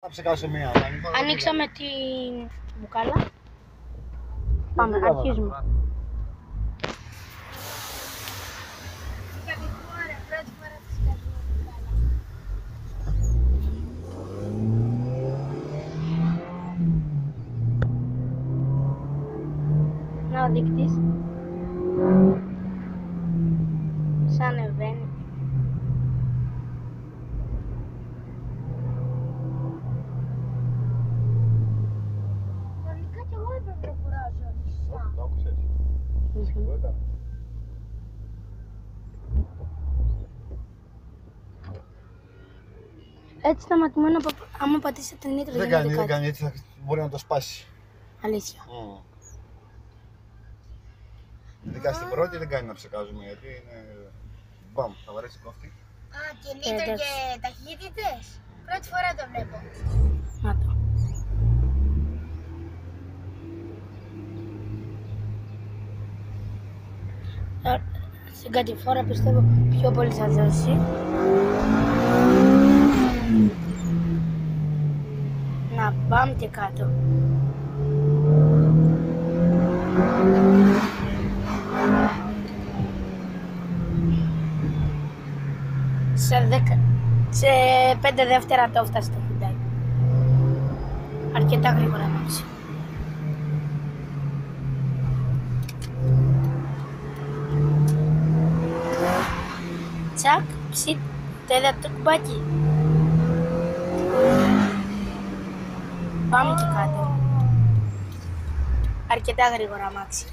Θα ψεκάσω μία. Ανοίξαμε την μπουκάλα. Πάμε, αρχίζουμε. Να ο δείκτης. Σαν ανεβαίνει. Κανονικά κι εγώ έπρεπε να κουράζω. Το άκουσες. Σηκώτα. Έτσι σταματημένο άμα πατήσετε νήτρο Δεν κάνει, έτσι μπορεί να το σπάσει. Αλήθεια. Ειδικά στην πρώτη δεν κάνει να ψεκάζουμε γιατί είναι... Μπαμ, θα βαρέσει κόφτη. Α, και νήτρο και ταχύτητες. Πρώτη φορά το βλέπω. Να το. Στην κατηφόρα πιστεύω πιο πολύ θα δώσει. Να πάμε και κάτω. Σε 5 δεύτερα το έφτασε το φουντάκι. Αρκετά γρήγορα μάξι. Τσακ, ψιτ, τέταρτο κουμπάκι. Πάμε και κάτω. Αρκετά γρήγορα αμάξι.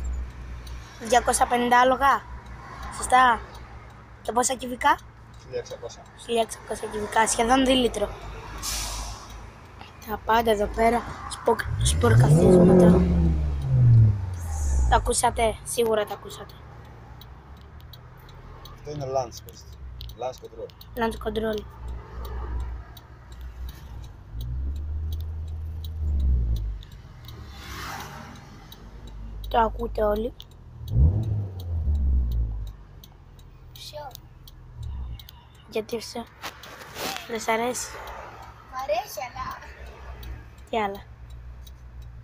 250 άλογα. Σωστά. Και πόσα κυβικά? 1600 κυβικά. Σχεδόν 2 λίτρο. Τα πάντα εδώ πέρα. Σπορκαθίσματα. Τα ακούσατε. Σίγουρα τα ακούσατε. Αυτό είναι Lance, πες. Lance Control. Launch control. Το ακούτε όλοι. Ποιο? Γιατί δεν σ' αρέσει? Μ' αρέσει, αλλά... Τι άλλα?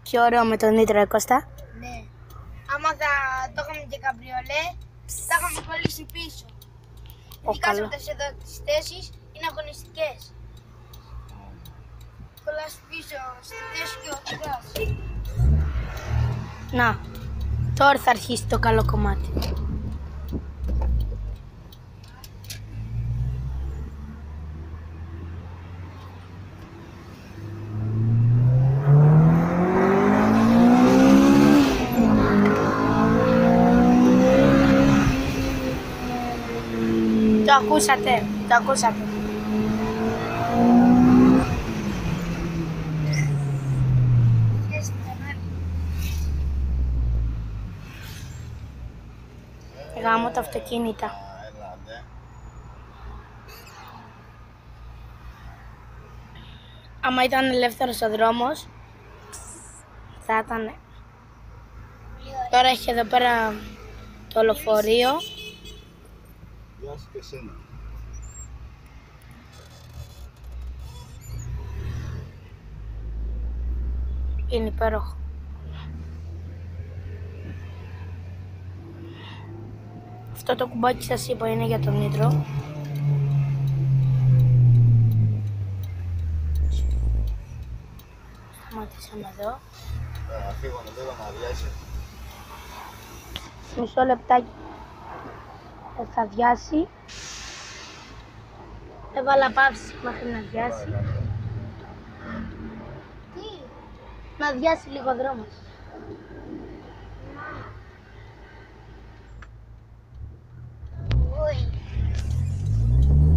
Πιο ωραίο με τον νήτρο, Κώστα. Ναι. Άμα θα το είχαμε και καμπριολέ, θα είχαμε κολλήσει πίσω. Ειδικά καλό. αυτές εδώ τις θέσεις είναι αγωνιστικές. Κολλάς πίσω στη θέση και οδηγάς. Να, τώρα θα αρχίσει το καλό κομμάτι. Το ακούσατε, το ακούσατε. Γάμω τα αυτοκίνητα. Έλα, ναι. Άμα ήταν ελεύθερος ο δρόμος, θα ήταν. Τώρα έχει εδώ πέρα το λεωφορείο. Γεια σου και εσένα. Είναι υπέροχο. Αυτό το κουμπάκι σας είπα είναι για τον νήτρο. Σταματήσαμε εδώ. Θα φύγω λίγο να αδειάσει. Μισό λεπτάκι θα αδειάσει. Έβαλα παύση μέχρι να αδειάσει. Τι? Να αδειάσει λίγο ο δρόμος.